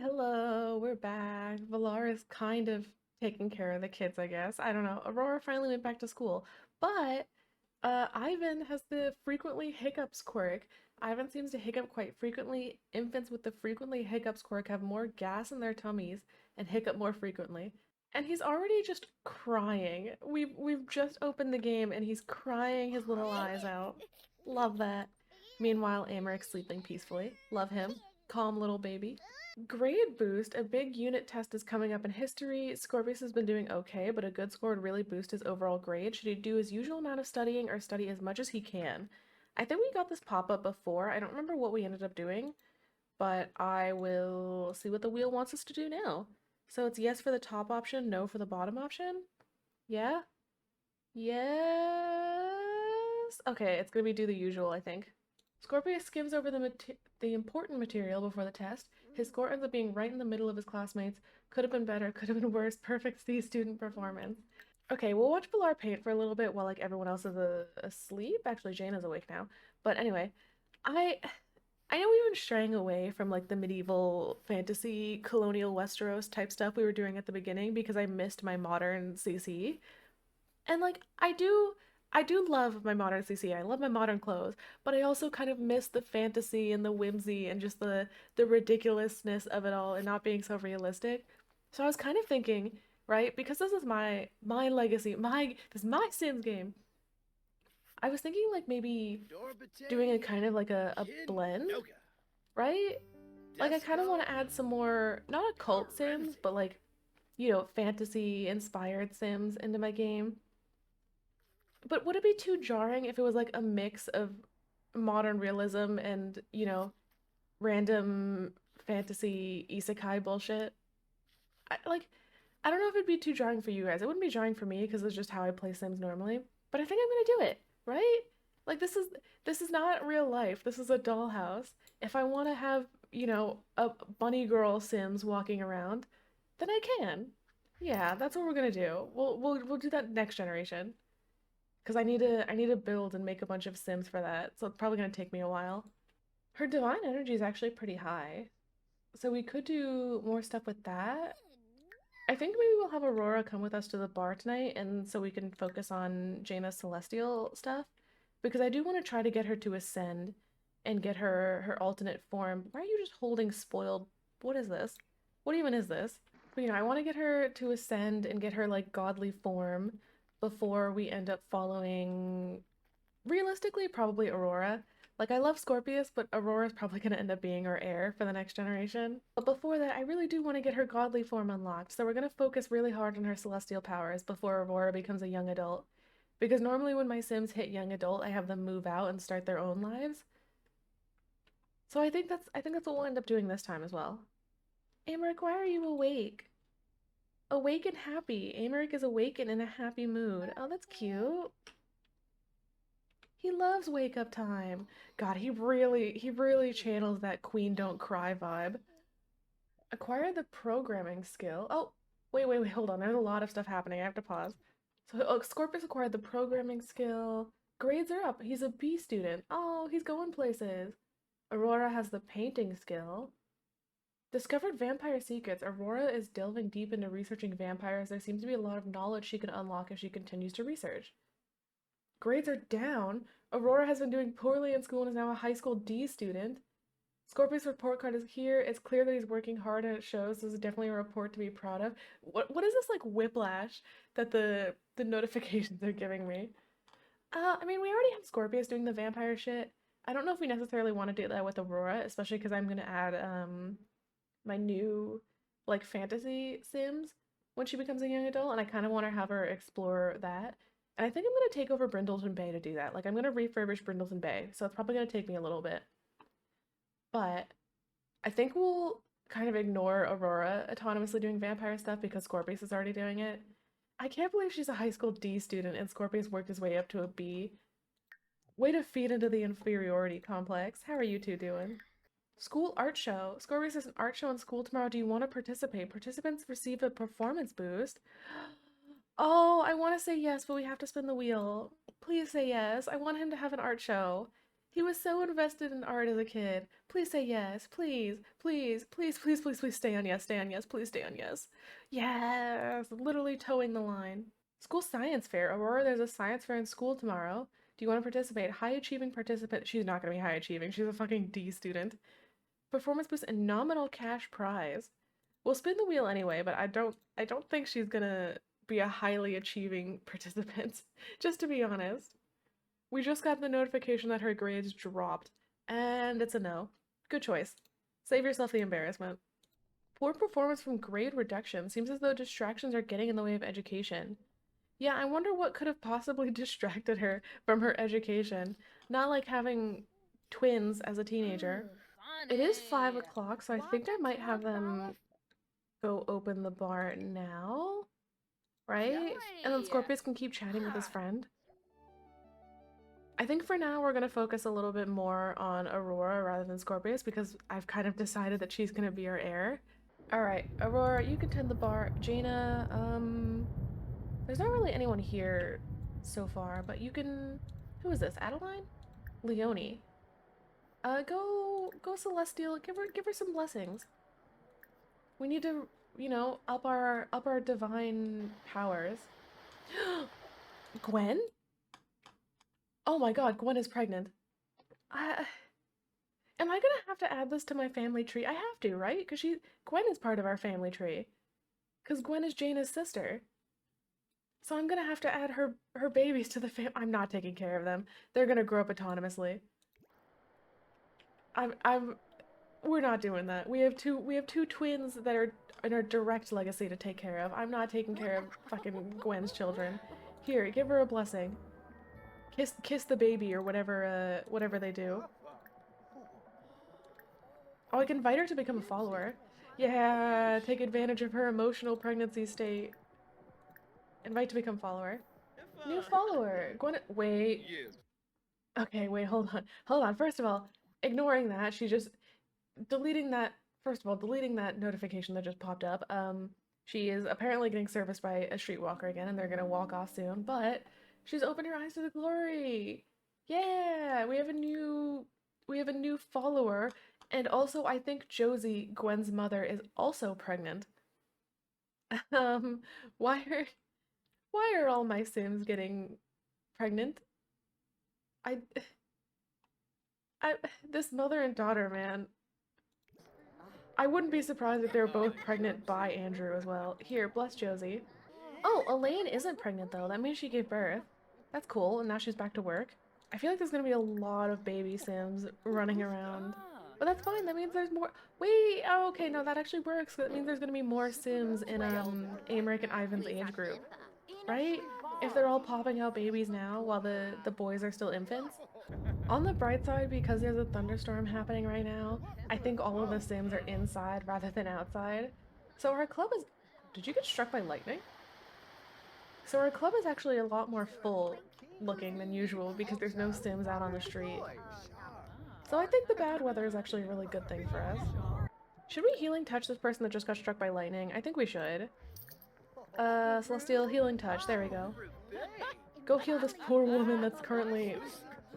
Hello, we're back. Valar is kind of taking care of the kids, I guess. I don't know. Aurora finally went back to school, but Ivan has the frequently hiccups quirk. Ivan seems to hiccup quite frequently. Infants with the frequently hiccups quirk have more gas in their tummies and hiccup more frequently. And he's already just crying. We've just opened the game and he's crying his little eyes out. Love that. Meanwhile, Amaric's sleeping peacefully. Love him. Calm little baby. Grade boost. A big unit test is coming up in history. Scorpius has been doing okay, but a good score would really boost his overall grade. Should he do his usual amount of studying or study as much as he can? I think we got this pop-up before. I don't remember what we ended up doing, but I will see what the wheel wants us to do now. So it's yes for the top option, no for the bottom option? Yeah? Yes? Okay, it's gonna be do the usual, I think. Scorpius skims over the important material before the test. His score ends up being right in the middle of his classmates. Could have been better, could have been worse. Perfect C student performance. Okay, we'll watch Pilar paint for a little bit while like everyone else is asleep. Actually, Janna's awake now. But anyway, I I know we've been straying away from like the medieval fantasy colonial Westeros type stuff we were doing at the beginning because I missed my modern CC. And like I do love my modern CC. I love my modern clothes, but I also kind of miss the fantasy and the whimsy and just the ridiculousness of it all and not being so realistic. So I was kind of thinking, right, because this is my legacy, this is my Sims game. I was thinking like maybe doing a kind of like a blend, right? Like I kind of want to add some more not occult Sims, but like, fantasy inspired Sims into my game. But would it be too jarring if it was like a mix of modern realism and, random fantasy isekai bullshit? Like, I don't know if it'd be too jarring for you guys. It wouldn't be jarring for me because it's just how I play Sims normally. But I think I'm gonna do it, right? Like this is not real life. This is a dollhouse. If I want to have, a bunny girl Sims walking around, then I can. Yeah, that's what we're gonna do. We'll do that next generation. Because I need to build and make a bunch of Sims for that, so it's probably gonna take me a while. Her divine energy is actually pretty high, so we could do more stuff with that. I think maybe we'll have Aurora come with us to the bar tonight, and so we can focus on Jaina's celestial stuff, because I do want to try to get her to ascend and get her alternate form. Why are you just holding spoiled? What is this? What even is this? But I want to get her to ascend and get her like godly form before we end up following realistically probably Aurora. Like I love Scorpius, but Aurora's probably going to end up being our heir for the next generation. But before that, I really do want to get her godly form unlocked. So we're going to focus really hard on her celestial powers before Aurora becomes a young adult. Because normally when my Sims hit young adult, I have them move out and start their own lives. So I think that's what we'll end up doing this time as well. Amaric, why are you awake? Awake and happy. Amaric is awake and in a happy mood. Oh, that's cute. He loves wake up time. God, he really channels that Queen Don't Cry vibe. Acquire the programming skill. Oh, wait, hold on. There's a lot of stuff happening. I have to pause. So, Scorpius acquired the programming skill. Grades are up. He's a B student. Oh, he's going places. Aurora has the painting skill. Discovered vampire secrets. Aurora is delving deep into researching vampires. There seems to be a lot of knowledge she can unlock if she continues to research. Grades are down. Aurora has been doing poorly in school and is now a high school D student. Scorpius' report card is here. It's clear that he's working hard and it shows. This is definitely a report to be proud of. What is this like whiplash that the notifications are giving me? I mean, we already have Scorpius doing the vampire shit. I don't know if we necessarily want to do that with Aurora, especially because I'm gonna add my new like fantasy Sims when she becomes a young adult, and I kind of want to have her explore that. And I think I'm gonna take over Brindleton Bay to do that. Like I'm gonna refurbish Brindleton Bay, so it's probably gonna take me a little bit. But I think we'll kind of ignore Aurora autonomously doing vampire stuff because Scorpius is already doing it. I can't believe she's a high school D student and Scorpius worked his way up to a B. Way to feed into the inferiority complex. How are you two doing? School art show. Scorpius has an art show in school tomorrow. Do you want to participate? Participants receive a performance boost. Oh, I want to say yes, but we have to spin the wheel. Please say yes. I want him to have an art show. He was so invested in art as a kid. Please say yes. Please, please, please, please, please, please stay on yes, stay on yes, please stay on yes. Yes, literally towing the line. School science fair. Aurora, there's a science fair in school tomorrow. Do you want to participate? High achieving participant. She's not going to be high achieving. She's a fucking D student. Performance boost and nominal cash prize. We'll spin the wheel anyway, but I don't think she's gonna be a highly achieving participant, just to be honest. We just got the notification that her grades dropped, and it's a no. Good choice. Save yourself the embarrassment. Poor performance from grade reduction. Seems as though distractions are getting in the way of education. Yeah, I wonder what could have possibly distracted her from her education. Not like having twins as a teenager. It is 5 o'clock, so I think I might have them go open the bar now, right? And then Scorpius can keep chatting with his friend. I think for now we're going to focus a little bit more on Aurora rather than Scorpius because I've kind of decided that she's going to be our heir. Alright, Aurora, you can tend the bar. Janna, there's not really anyone here so far, but you can... Who is this? Adeline? Leonie. Go Celestial. Give her some blessings. We need to, you know, up our divine powers. Gwen? Oh my god, Gwen is pregnant. Am I gonna have to add this to my family tree? I have to, right? Because Gwen is part of our family tree. Because Gwen is Janna's sister. So I'm gonna have to add her babies to the fam- I'm not taking care of them. They're gonna grow up autonomously. We're not doing that. We have two twins that are in our direct legacy to take care of. I'm not taking care of fucking Gwen's children. Here, give her a blessing. Kiss the baby or whatever they do. Oh, I can invite her to become a follower. Yeah, take advantage of her emotional pregnancy state. Invite to become follower. New follower. Gwen. Wait. Okay, wait, hold on. Hold on. First of all, ignoring that, she just deleting that. First of all, deleting that notification that just popped up. She is apparently getting serviced by a streetwalker again, and they're gonna walk off soon. But she's opened her eyes to the glory. Yeah, we have a new follower, and also I think Josie, Gwen's mother, is also pregnant. Um, why are all my Sims getting pregnant? I I this mother and daughter, man. I wouldn't be surprised if they were both pregnant by Andrew as well. Here, bless Josie. Oh, Elaine isn't pregnant though. That means she gave birth. That's cool, and now she's back to work. I feel like there's gonna be a lot of baby Sims running around. But that's fine, that means there's more- Wait! Oh, okay, no, that actually works. That means there's gonna be more Sims in, Amric and Ivan's age group. Right? If they're all popping out babies now while the boys are still infants. On the bright side, because there's a thunderstorm happening right now, I think all of the Sims are inside rather than outside. So our club is... Did you get struck by lightning? So our club is actually a lot more full looking than usual because there's no Sims out on the street. So I think the bad weather is actually a really good thing for us. Should we healing touch this person that just got struck by lightning? I think we should. Celestial healing touch. There we go. Go heal this poor woman that's currently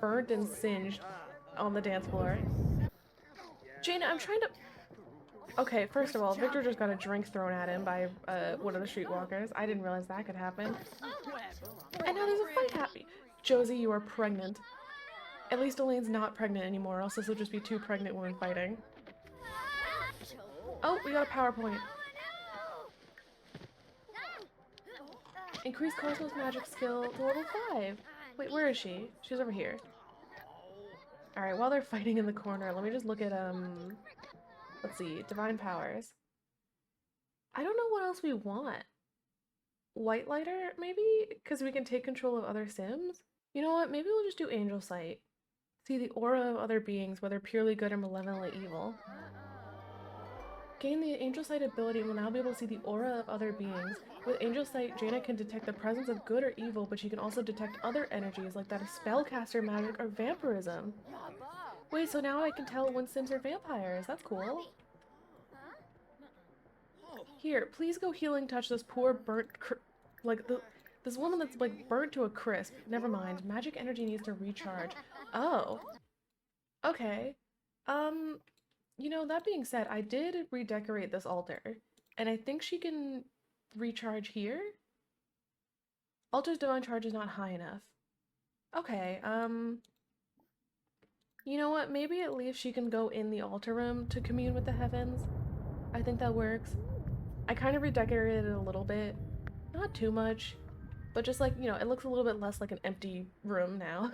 burnt and singed on the dance floor. Janna, I'm trying to... Okay, first of all, Victor just got a drink thrown at him by one of the streetwalkers. I didn't realize that could happen. And now there's a fight happening. Josie, you are pregnant. At least Elaine's not pregnant anymore, else this will just be two pregnant women fighting. Oh, we got a PowerPoint. Increase Cosmos magic skill to level 5. Wait, where is she? She's over here. Alright, while they're fighting in the corner, let me just look at, let's see, divine powers. I don't know what else we want. White lighter, maybe? Because we can take control of other Sims? You know what? Maybe we'll just do angel sight. See the aura of other beings, whether purely good or malevolently evil. Gain the angel sight ability and will now be able to see the aura of other beings. With angel sight, Janna can detect the presence of good or evil, but she can also detect other energies like that of spellcaster magic or vampirism. Wait, so now I can tell when Sims are vampires. That's cool. Here, please go healing touch this poor burnt this woman that's like burnt to a crisp. Never mind. Magic energy needs to recharge. Oh. Okay. Um, that being said, I did redecorate this altar, and I think she can recharge here. Altar's divine charge is not high enough. Okay, you know what? Maybe at least she can go in the altar room to commune with the heavens. I think that works. I kind of redecorated it a little bit. Not too much, but just like, it looks a little bit less like an empty room now.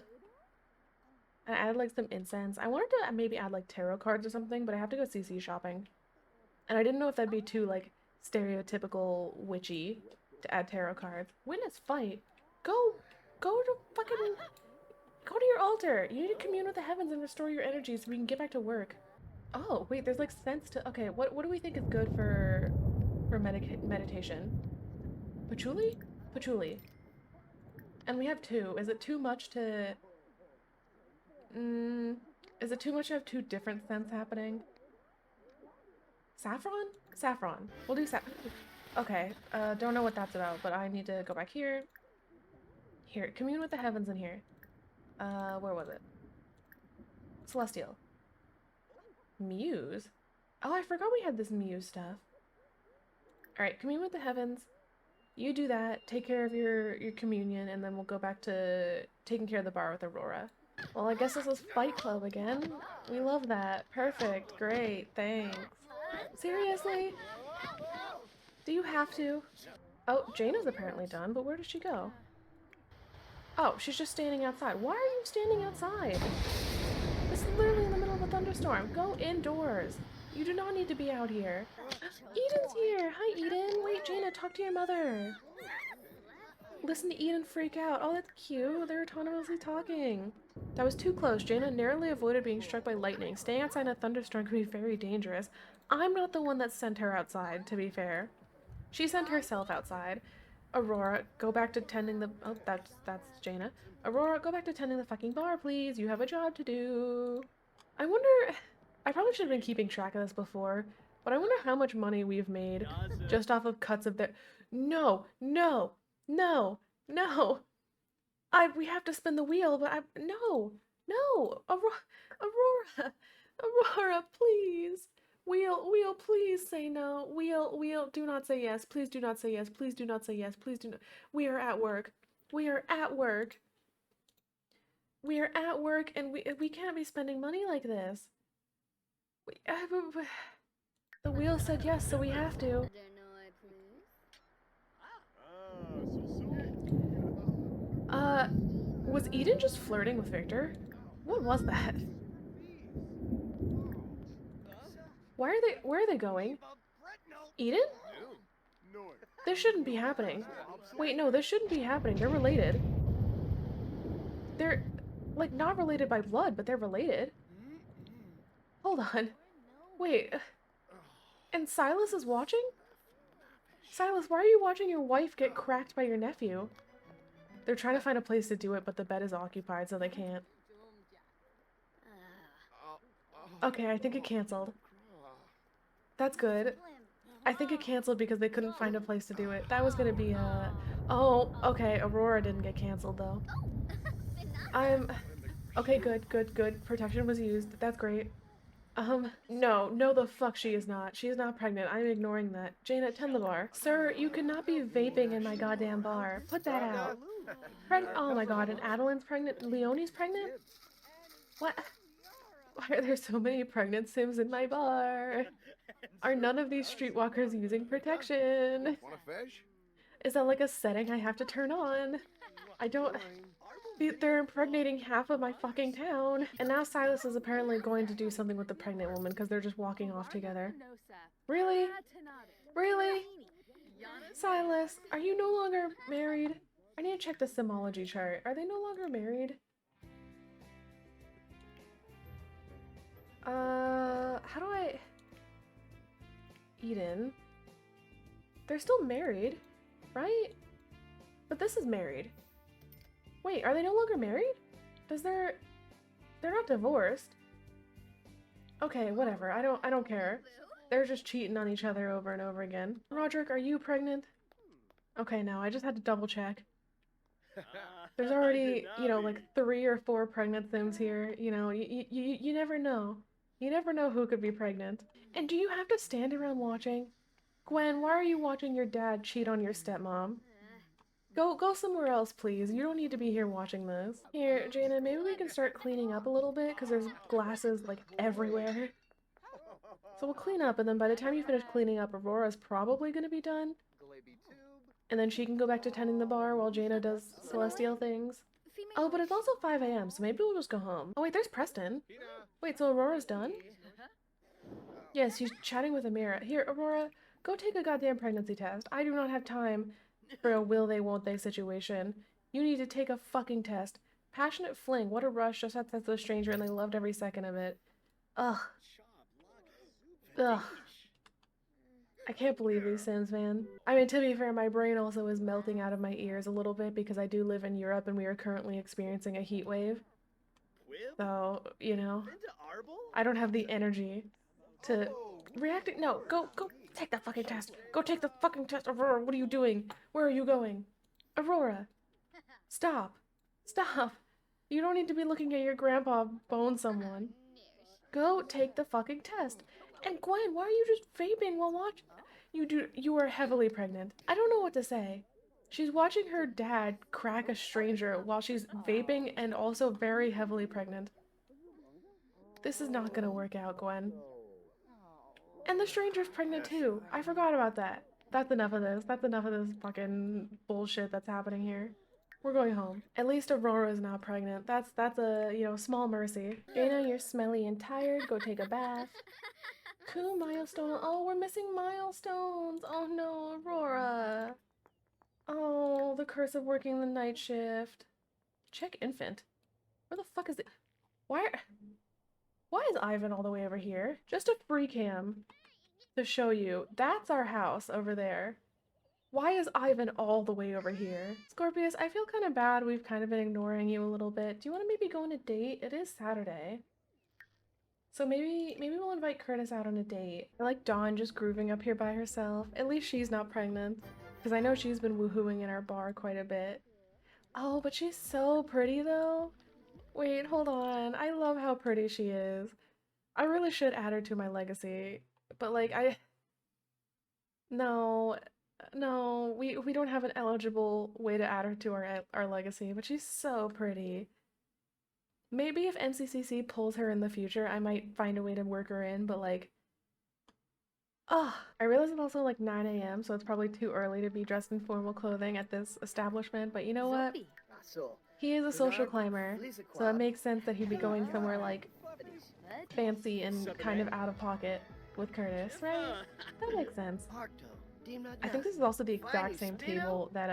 I added like some incense. I wanted to maybe add like tarot cards or something, but I have to go CC shopping. And I didn't know if that'd be too like stereotypical witchy to add tarot cards. Witness fight. Go to fucking go to your altar. You need to commune with the heavens and restore your energy so we can get back to work. Oh, wait, there's like sense to okay, what do we think is good for meditation? Patchouli? Patchouli. And we have two. Is it too much to is it too much to have two different scents happening? Saffron? Saffron. We'll do saffron. Okay, don't know what that's about, but I need to go back here. Here, commune with the heavens in here. Where was it? Celestial. Muse? Oh, I forgot we had this Muse stuff. Alright, commune with the heavens. You do that, take care of your communion, and then we'll go back to taking care of the bar with Aurora. Well, I guess this is Fight Club again. We love that. Perfect. Great. Thanks. Seriously? Do you have to? Oh, Janna's apparently done, but where did she go? Oh, she's just standing outside. Why are you standing outside? This is literally in the middle of a thunderstorm. Go indoors. You do not need to be out here. Eden's here. Hi, Eden. Wait, Janna, talk to your mother. Listen to Eden freak out. Oh, that's cute. They're autonomously talking. That was too close. Janna narrowly avoided being struck by lightning. Staying outside in a thunderstorm can be very dangerous. I'm not the one that sent her outside, to be fair. She sent herself outside. Aurora, go back to tending the... Oh, that's Janna. Aurora, go back to tending the fucking bar, please. You have a job to do. I wonder... I probably should have been keeping track of this before, but I wonder how much money we've made just off of cuts of their... No! No! No! No! We have to spin the wheel, but no! No! Aurora! Aurora, please! Wheel, please say no. Wheel, do not say yes. Please do not say yes. Please do not say yes. Please do not. We are at work. We are at work. We are at work, and we can't be spending money like this. The wheel said yes, so we have to. Was Eden just flirting with Victor? What was that? Where are they going? Eden? This shouldn't be happening. Wait, no, this shouldn't be happening. They're related. They're, like, not related by blood, but they're related. Hold on. Wait. And Silas is watching? Silas, why are you watching your wife get cracked by your nephew? They're trying to find a place to do it, but the bed is occupied, so they can't. Okay, I think it canceled. That's good. I think it canceled because they couldn't find a place to do it. That was gonna be a... Oh, okay, Aurora didn't get canceled, though. Okay, good. Protection was used. That's great. No the fuck she is not. She is not pregnant. I'm ignoring that. Janna, tend the bar. Sir, you cannot be vaping in my goddamn bar. Put that out. Oh my god, and Adeline's pregnant? Leonie's pregnant? What? Why are there so many pregnant Sims in my bar? Are none of these streetwalkers using protection? Is that like a setting I have to turn on? I don't... They're impregnating half of my fucking town. And now Silas is apparently going to do something with the pregnant woman because they're just walking off together. Really? Really? Silas, are you no longer married? I need to check the Simology chart. Are they no longer married? How do I... Eden? They're still married, right? But this is married. Wait, are they no longer married? They're not divorced. Okay, whatever. I don't care. They're just cheating on each other over and over again. Roderick, are you pregnant? Okay, no, I just had to double check. There's already, like 3 or 4 pregnant Sims here. You never know. You never know who could be pregnant. And do you have to stand around watching? Gwen, why are you watching your dad cheat on your stepmom? Go somewhere else, please. You don't need to be here watching this. Here, Janna, maybe we can start cleaning up a little bit because there's glasses like everywhere. So we'll clean up, and then by the time you finish cleaning up, Aurora's probably gonna be done. And then she can go back to tending the bar while Janna does celestial things. Oh, but it's also 5 a.m., so maybe we'll just go home. Oh wait, there's Preston. Wait, so Aurora's done? Yes, she's chatting with Amira. Here, Aurora, go take a goddamn pregnancy test. I do not have time for a will they won't they situation. You need to take a fucking test. Passionate fling, what a rush, just had sex with a stranger and they loved every second of it. Ugh. Ugh. I can't believe these Sims, man. I mean, to be fair, my brain also is melting out of my ears a little bit because I do live in Europe and we are currently experiencing a heat wave. So, I don't have the energy to react. No, go take the fucking test. Go take the fucking test. Aurora, what are you doing? Where are you going? Aurora, stop. Stop. You don't need to be looking at your grandpa bone someone. Go take the fucking test. And Gwen, why are you just vaping while watching? You are heavily pregnant. I don't know what to say. She's watching her dad crack a stranger while she's vaping and also very heavily pregnant. This is not gonna work out, Gwen. And the stranger's pregnant too. I forgot about that. That's enough of this. That's enough of this fucking bullshit that's happening here. We're going home. At least Aurora is not pregnant. That's a, small mercy. Janna, you're smelly and tired. Go take a bath. Cool milestone. Oh, we're missing milestones. Oh no, Aurora. Oh, the curse of working the night shift. Check infant. Where the fuck is it? Why is Ivan all the way over here? Just a free cam to show you. That's our house over there. Why is Ivan all the way over here? Scorpius, I feel kind of bad. We've kind of been ignoring you a little bit. Do you want to maybe go on a date? It is Saturday. So maybe we'll invite Curtis out on a date. I like Dawn just grooving up here by herself. At least she's not pregnant. Because I know she's been woohooing in our bar quite a bit. Oh, but she's so pretty though. Wait, hold on. I love how pretty she is. I really should add her to my legacy. But like, no, we don't have an eligible way to add her to our legacy, but she's so pretty. Maybe if MCCC pulls her in the future, I might find a way to work her in, but like, oh, I realize it's also like 9 a.m., so it's probably too early to be dressed in formal clothing at this establishment, but you know what? He is a social climber, so it makes sense that he'd be going somewhere like fancy and kind of out of pocket with Curtis, right? That makes sense. I think this is also the exact same table that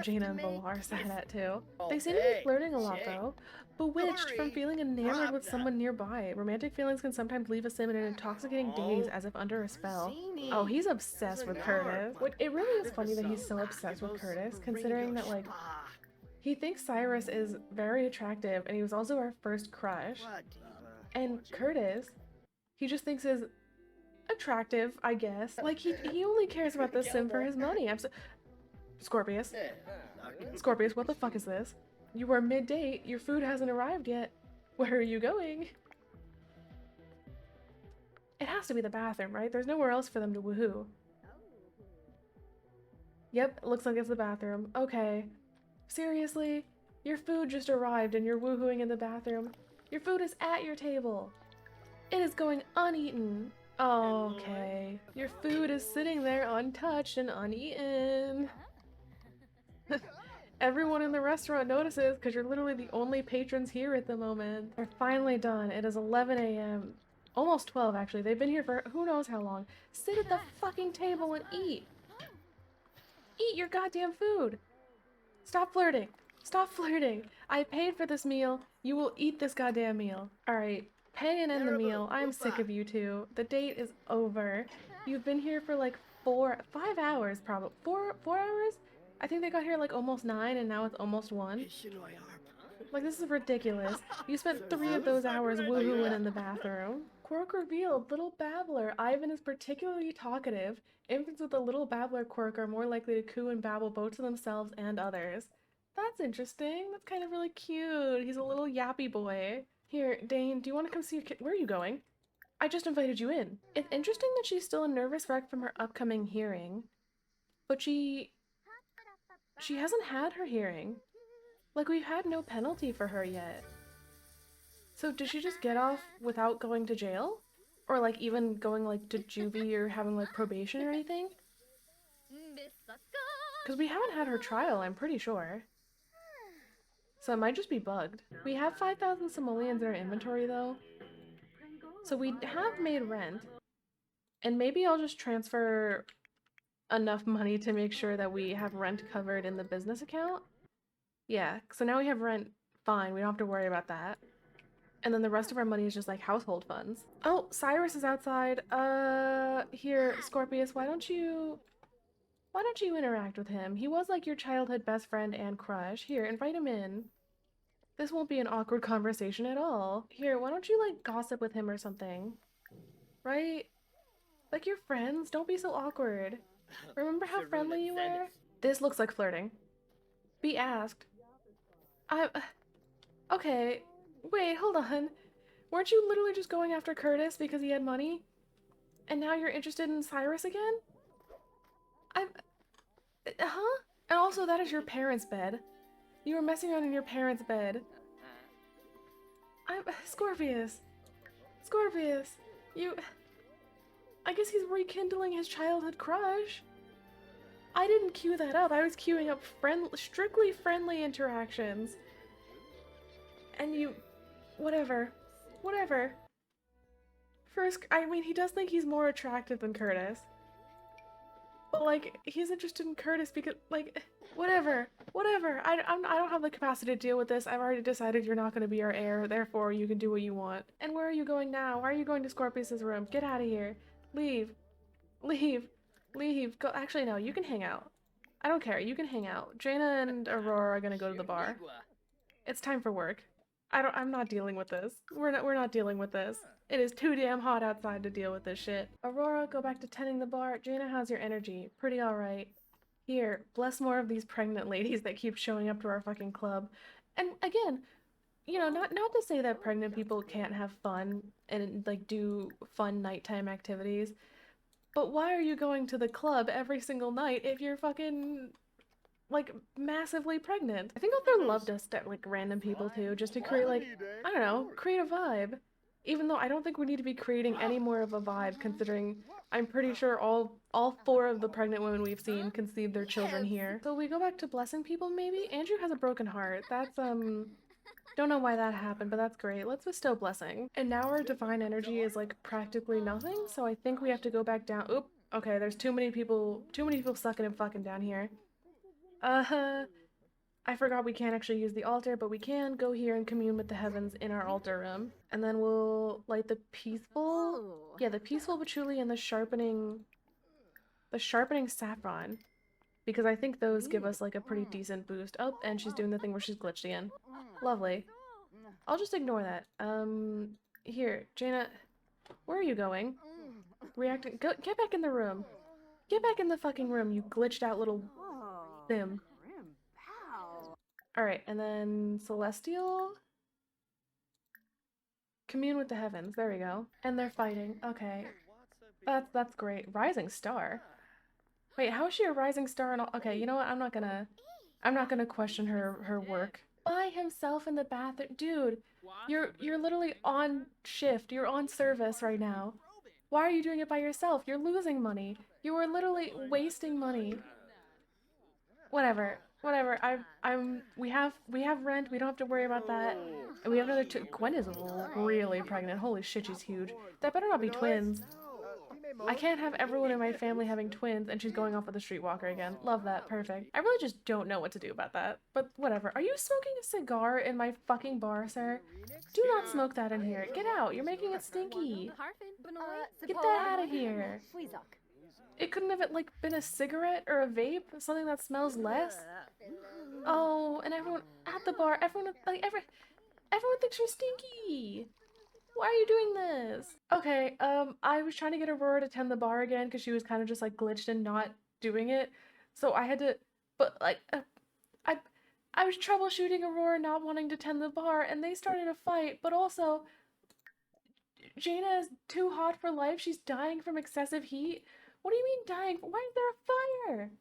Janna and Valar sat at too. They seem to be flirting a lot though. Bewitched from feeling enamored with someone nearby. Romantic feelings can sometimes leave a sim in an intoxicating daze as if under a spell. Oh, he's obsessed with Curtis. It really is funny that he's so obsessed with Curtis, considering that like he thinks Cyrus is very attractive and he was also our first crush. And Curtis, he just thinks is attractive, I guess. Like he only cares about this sim for his money. Scorpius. Scorpius, what the fuck is this? You are mid-date, your food hasn't arrived yet. Where are you going? It has to be the bathroom, right? There's nowhere else for them to woohoo. Yep, looks like it's the bathroom. Okay. Seriously? Your food just arrived and you're woohooing in the bathroom. Your food is at your table. It is going uneaten. Okay. Your food is sitting there untouched and uneaten. Everyone in the restaurant notices because you're literally the only patrons here at the moment. They're finally done. It is 11 a.m. Almost 12 actually. They've been here for who knows how long. Sit at the fucking table and eat. Eat your goddamn food. Stop flirting. Stop flirting. I paid for this meal. You will eat this goddamn meal. Alright. Pay and end the meal. I'm sick of you two. The date is over. You've been here for like 5 hours probably. 4 hours? I think they got here like almost 9 and now it's almost 1. Like this is ridiculous. You spent 3 of those hours woohooing in the bathroom. Quirk revealed, little babbler. Ivan is particularly talkative. Infants with a little babbler quirk are more likely to coo and babble both to themselves and others. That's interesting. That's kind of really cute. He's a little yappy boy. Here, Dane, do you want to come see your kid? Where are you going? I just invited you in. It's interesting that she's still a nervous wreck from her upcoming hearing, but she hasn't had her hearing. Like, we've had no penalty for her yet. So did she just get off without going to jail? Or like even going like to juvie or having like probation or anything? Because we haven't had her trial, I'm pretty sure. So it might just be bugged. We have 5,000 simoleons in our inventory though. So we have made rent. And maybe I'll just transfer enough money to make sure that we have rent covered in the business account. Yeah, so now we have rent fine. We don't have to worry about that. And then the rest of our money is just like household funds. Oh, Cyrus is outside. Here, Scorpius, why don't you interact with him? He was like your childhood best friend and crush. Here, invite him in. This won't be an awkward conversation at all. Here, why don't you like gossip with him or something? Right? Like you're friends, don't be so awkward. Remember how friendly you were? This looks like flirting. Be asked. I okay. Wait, hold on. Weren't you literally just going after Curtis because he had money? And now you're interested in Cyrus again? Huh? And also, that is your parents' bed. You were messing around in your parents' bed. Scorpius. Scorpius. I guess he's rekindling his childhood crush. I didn't cue that up. I was queuing up strictly friendly interactions. And whatever. Whatever. First, I mean, he does think he's more attractive than Curtis. But, like, he's interested in Curtis because, like, whatever. Whatever. I don't have the capacity to deal with this. I've already decided you're not going to be our heir, therefore you can do what you want. And where are you going now? Why are you going to Scorpius's room? Get out of here. Leave. Leave. Leave. Go. Actually, no, you can hang out. I don't care. You can hang out. Janna and Aurora are going to go to the bar. It's time for work. I'm not dealing with this. We're not dealing with this. It is too damn hot outside to deal with this shit. Aurora, go back to tending the bar. Janna, how's your energy? Pretty alright. Here, bless more of these pregnant ladies that keep showing up to our fucking club. And again, you know, not to say that pregnant people can't have fun and like do fun nighttime activities, but why are you going to the club every single night if you're fucking like massively pregnant? I think I'll throw love dust at like random people too, just to create like, I don't know, create a vibe. Even though I don't think we need to be creating any more of a vibe, considering I'm pretty sure all 4 of the pregnant women we've seen conceived their children here. So we go back to blessing people maybe? Andrew has a broken heart. That's don't know why that happened, but that's great. Let's bestow blessing. And now our divine energy is like practically nothing, so I think we have to go back down. Oop. Okay, there's too many people sucking and fucking down here. I forgot we can't actually use the altar, but we can go here and commune with the heavens in our altar room. And then we'll light the peaceful, yeah, the peaceful patchouli and the sharpening saffron. Because I think those give us like a pretty decent boost. Oh, and she's doing the thing where she's glitched again. Lovely. I'll just ignore that. Here, Janna, where are you going? Reacting, get back in the room. Get back in the fucking room, you glitched out little sim. Alright, and then Celestial? Commune with the heavens, there we go. And they're fighting, okay. That's great. Rising star? Wait, how is she a rising star and all? Okay, you know what, I'm not gonna question her work. By himself in the bathroom. Dude, you're literally on shift, you're on service right now. Why are you doing it by yourself? You're losing money. You are literally wasting money. Whatever. Whatever. We have rent. We don't have to worry about that. And we have another two. Gwen is really pregnant. Holy shit, she's huge. That better not be twins. I can't have everyone in my family having twins and she's going off with a streetwalker again. Love that. Perfect. I really just don't know what to do about that. But whatever. Are you smoking a cigar in my fucking bar, sir? Do not smoke that in here. Get out. You're making it stinky. Get that out of here. It couldn't have like been a cigarette or a vape, something that smells less. Oh, and everyone at the bar, everyone thinks you're stinky. Why are you doing this? Okay, I was trying to get Aurora to tend the bar again because she was kind of just like glitched and not doing it. So I had to, but like, I was troubleshooting Aurora not wanting to tend the bar, and they started a fight, but also, Janna is too hot for life. She's dying from excessive heat. What do you mean dying? Why is there a fire?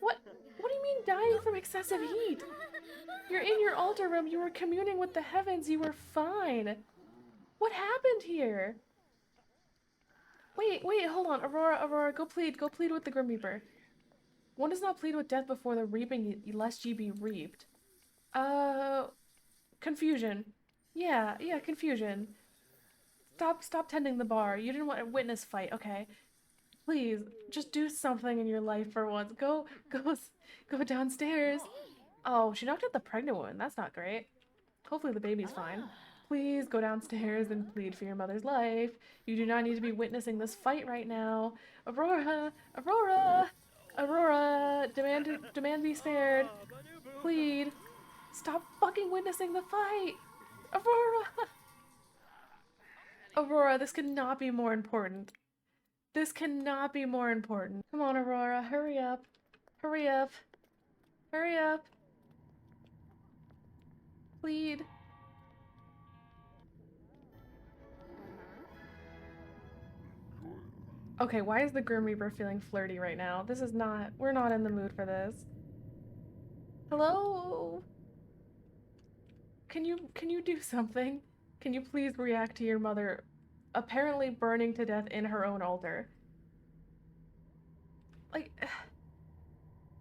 What? What do you mean dying from excessive heat? You're in your altar room. You were communing with the heavens. You were fine. What happened here? Wait, hold on. Aurora, go plead. Go plead with the Grim Reaper. One does not plead with death before the reaping, lest ye be reaped. Confusion. Yeah, confusion. Stop tending the bar. You didn't want a witness fight, okay? Please, just do something in your life for once. Go downstairs. Oh, she knocked out the pregnant woman. That's not great. Hopefully the baby's fine. Please go downstairs and plead for your mother's life. You do not need to be witnessing this fight right now. Aurora, demand be spared. Plead. Stop fucking witnessing the fight. Aurora, this cannot be more important. This cannot be more important. Come on, Aurora, hurry up. Hurry up. Hurry up. Plead. Okay, why is the Grim Reaper feeling flirty right now? This is not- we're not in the mood for this. Hello? Can you do something? Can you please react to your mother apparently burning to death in her own altar? Like,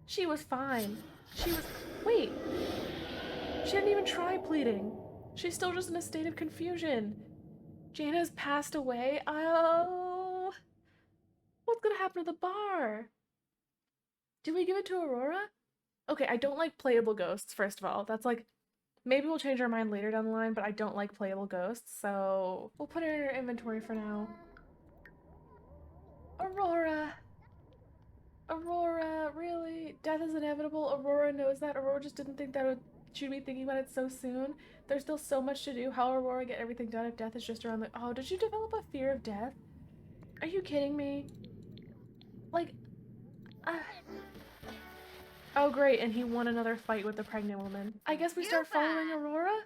she was fine. Wait! She didn't even try pleading. She's still just in a state of confusion. Janna's passed away. Oh. What's gonna happen to the bar? Do we give it to Aurora? Okay, I don't like playable ghosts, first of all. That's like, maybe we'll change our mind later down the line, but I don't like playable ghosts, so we'll put it in our inventory for now. Aurora! Aurora, really? Death is inevitable. Aurora knows that. Aurora just didn't think that she'd be thinking about it so soon. There's still so much to do. How will Aurora get everything done if death is just around the- Oh, did you develop a fear of death? Are you kidding me? Like, oh great, and he won another fight with the pregnant woman. I guess we start following Aurora?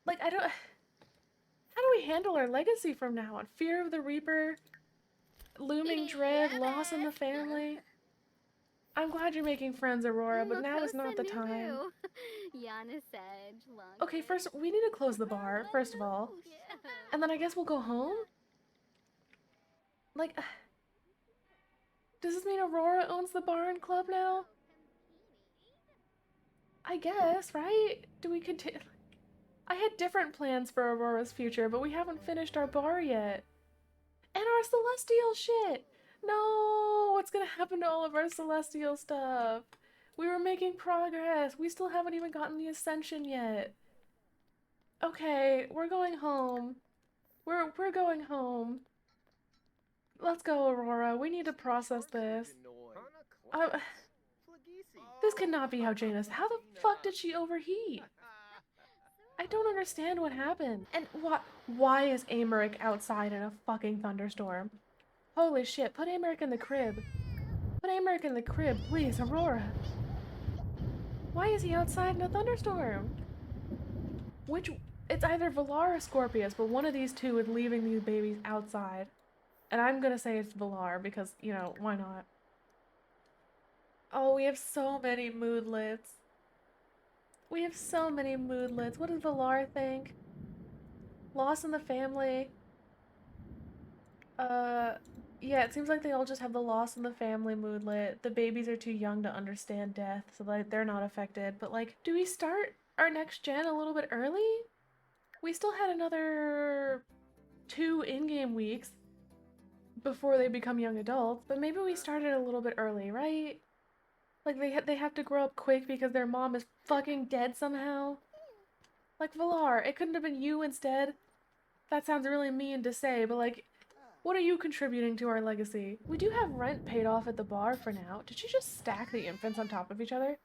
Like, I don't- How do we handle our legacy from now on? Fear of the Reaper, looming dread, loss in the family. I'm glad you're making friends, Aurora, but now is not the time. Okay, first, we need to close the bar, first of all. And then I guess we'll go home? Like, does this mean Aurora owns the bar and club now? I guess, right? Do we continue? I had different plans for Aurora's future, but we haven't finished our bar yet. And our celestial shit! No! What's gonna happen to all of our celestial stuff? We were making progress. We still haven't even gotten the ascension yet. Okay, we're going home. We're going home. Let's go, Aurora. We need to process this. This cannot be how Janus. How the fuck did she overheat? I don't understand what happened. And why is Americ outside in a fucking thunderstorm? Holy shit, put Americ in the crib. Put Americ in the crib, please, Aurora. Why is he outside in a thunderstorm? It's either Valar or Scorpius, but one of these two is leaving these babies outside. And I'm gonna say it's Valar because, you know, why not? Oh, we have so many moodlets. We have so many moodlets. What does Valar think? Loss in the family. Yeah, it seems like they all just have the loss in the family moodlet. The babies are too young to understand death, so like they're not affected. But like, do we start our next gen a little bit early? We still had another 2 in-game weeks before they become young adults, but maybe we started a little bit early, right? Like they have to grow up quick because their mom is fucking dead somehow. Like Valar, it couldn't have been you instead. That sounds really mean to say, but like, what are you contributing to our legacy? We do have rent paid off at the bar for now. Did she just stack the infants on top of each other?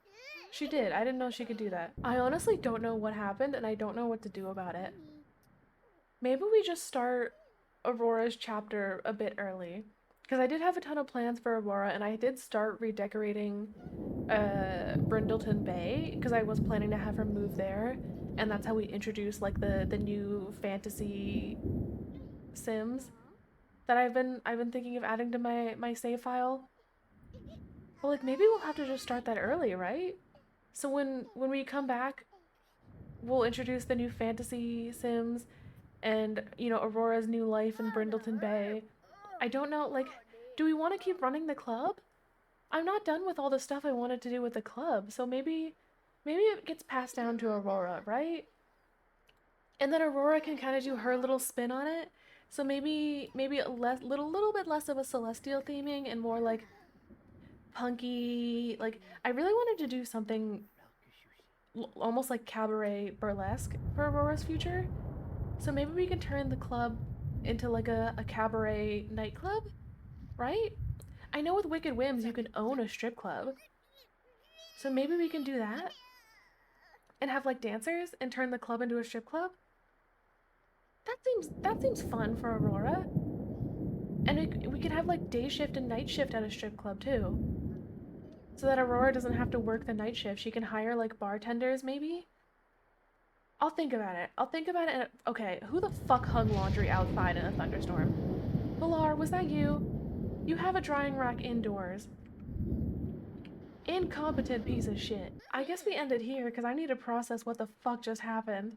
She did. I didn't know she could do that. I honestly don't know what happened, and I don't know what to do about it. Maybe we just start Aurora's chapter a bit early. because I did have a ton of plans for Aurora, and I did start redecorating Brindleton Bay because I was planning to have her move there, and that's how we introduced like the new fantasy Sims that I've been thinking of adding to my save file. But like maybe we'll have to just start that early, right? So when we come back, we'll introduce the new fantasy Sims and Aurora's new life in Brindleton Bay. I don't know, like, do we want to keep running the club? I'm not done with all the stuff I wanted to do with the club, so maybe it gets passed down to Aurora, right? And then Aurora can kind of do her little spin on it. So maybe a little bit less of a celestial theming and more like punky. Like I really wanted to do something almost like cabaret burlesque for Aurora's future. So maybe we can turn the club into like a cabaret nightclub, right? I know with Wicked Whims you can own a strip club. So maybe we can do that and have like dancers and turn the club into a strip club. That seems fun for Aurora. And we could have like day shift and night shift at a strip club too. So that Aurora doesn't have to work the night shift. She can hire like bartenders maybe. I'll think about it. I'll think about it. Okay, who the fuck hung laundry outside in a thunderstorm? Pilar, was that you? You have a drying rack indoors. Incompetent piece of shit. I guess we end it here because I need to process what the fuck just happened.